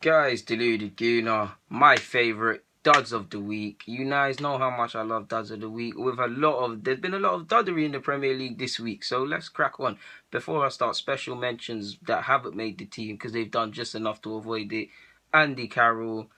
Guys, Deluded Gooner, my favourite duds of the week. You guys know how much I love duds of the week. There's been a lot of duddery in the Premier League this week, so let's crack on. Before I start, special mentions that haven't made the team because they've done just enough to avoid it. Andy Carroll,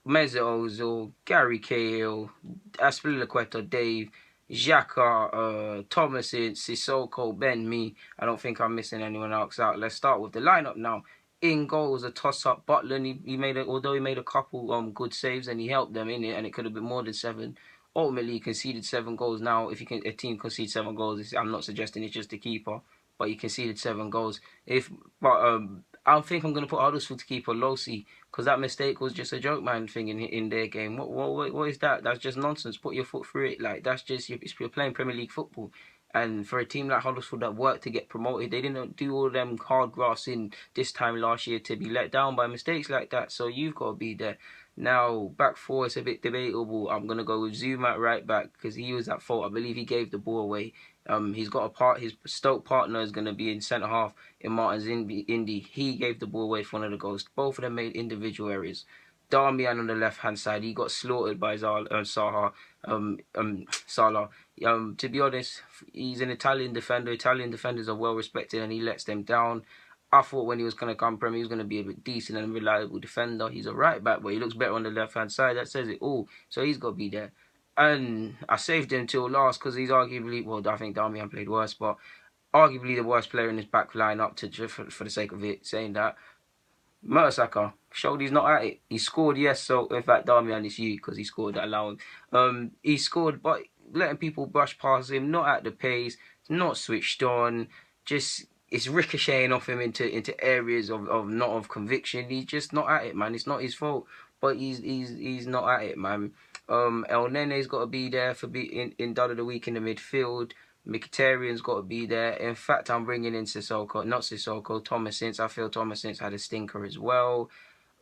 Mesut Ozil, Gary Cahill, Aspilicueta, Dave, Xhaka, Thomasin, Sissoko, Ben Mee. I don't think I'm missing anyone else out. Let's start with the lineup now. In goal was a toss-up. Butland, he made it. Although he made a couple good saves and he helped them in it, and it could have been more than 7. Ultimately, he conceded 7 goals. Now, if a team concedes 7 goals, I'm not suggesting it's just the keeper, but he conceded 7 goals. I think I'm gonna put Huddersfield keeper Losi because that mistake was just a joke man thing in their game. What is that? That's just nonsense. Put your foot through it. Like that's just you're playing Premier League football. And for a team like Huddersfield that worked to get promoted, they didn't do all them hard grass in this time last year to be let down by mistakes like that. So you've got to be there. Now, back four, it's a bit debatable. I'm going to go with Zuma at right back because he was at fault. I believe he gave the ball away. He's got his Stoke partner is going to be in centre half in Martin's Indy. He gave the ball away for one of the goals. Both of them made individual errors. Darmian on the left-hand side, he got slaughtered by Salah. To be honest, he's an Italian defender. Italian defenders are well respected and he lets them down. I thought when he was going to come Premier, he was going to be a bit decent and reliable defender. He's a right back, but he looks better on the left-hand side. That says it all. So he's got to be there. And I saved him until last because he's arguably, well, I think Darmian played worse, but arguably the worst player in his back line up to, for the sake of it, saying that. Mertesacker showed he's not at it. He scored, yes, so in fact, Darmian, it's you because he scored that allowing. He scored, but letting people brush past him, not at the pace, not switched on, just it's ricocheting off him into areas of not of conviction. He's just not at it, man. It's not his fault, but he's not at it, man. El Nene's got to be there for in dud of the week in the midfield. Mkhitaryan's got to be there. In fact, I'm bringing in Thomasin. I feel Thomasin had a stinker as well.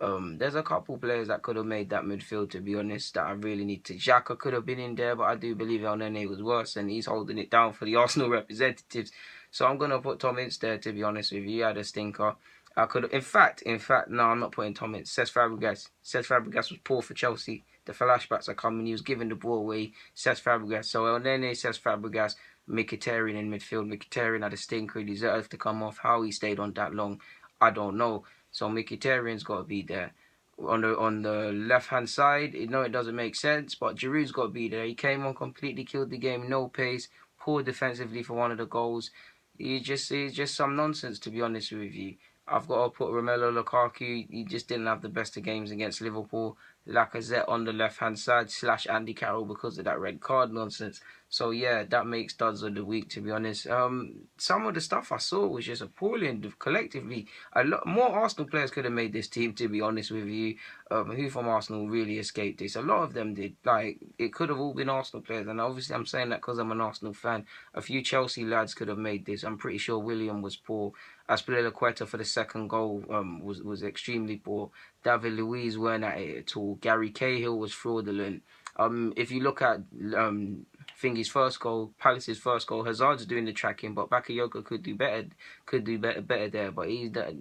There's a couple players that could have made that midfield, to be honest, that I really need to. Xhaka could have been in there, but I do believe El Nene was worse, and he's holding it down for the Arsenal representatives. So I'm going to put Tom Ince there, to be honest with you. He had a stinker. I could have, in fact, no, I'm not putting Tom Ince. Cesc Fabregas was poor for Chelsea. The flashbacks are coming. He was giving the ball away. Cesc Fabregas. So El Nene, Cesc Fabregas, Mkhitaryan in midfield. Mkhitaryan had a stinker. He deserved to come off. How he stayed on that long, I don't know. So Mkhitaryan's got to be there. On the left-hand side, it doesn't make sense, but Giroud's got to be there. He came on, completely killed the game, no pace, poor defensively for one of the goals. He's just some nonsense, to be honest with you. I've got to put Romelu Lukaku. He just didn't have the best of games against Liverpool. Lacazette on the left-hand side / Andy Carroll because of that red card nonsense. So yeah, that makes duds of the week, to be honest. Some of the stuff I saw was just appalling. Collectively, a lot more Arsenal players could have made this team, to be honest with you. Who from Arsenal really escaped this? A lot of them did. Like, it could have all been Arsenal players, and obviously I'm saying that because I'm an Arsenal fan. A few Chelsea lads could have made this. I'm pretty sure William was poor. Aspilicueta for the second goal was extremely poor. David Luiz weren't at it at all. Gary Cahill was fraudulent. If you look at Thingy's first goal, Palace's first goal, Hazard's doing the tracking, but Bakayoko could do better there. But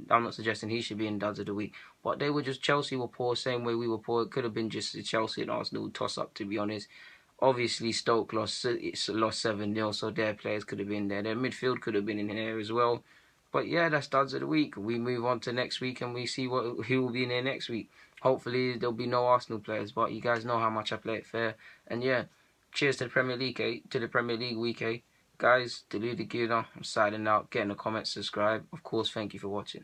I'm not suggesting he should be in duds of the week. But they were just, Chelsea were poor, same way we were poor. It could have been just a Chelsea and Arsenal toss up, to be honest. Obviously, Stoke lost 7-0, so their players could have been there. Their midfield could have been in there as well. But yeah, that's duds of the week. We move on to next week and we see who will be in there next week. Hopefully, there'll be no Arsenal players, but you guys know how much I play it fair. And yeah, cheers to the Premier League, to the Premier League week, Guys, Deluded Gooner, I'm signing out. Get in the comments, subscribe. Of course, thank you for watching.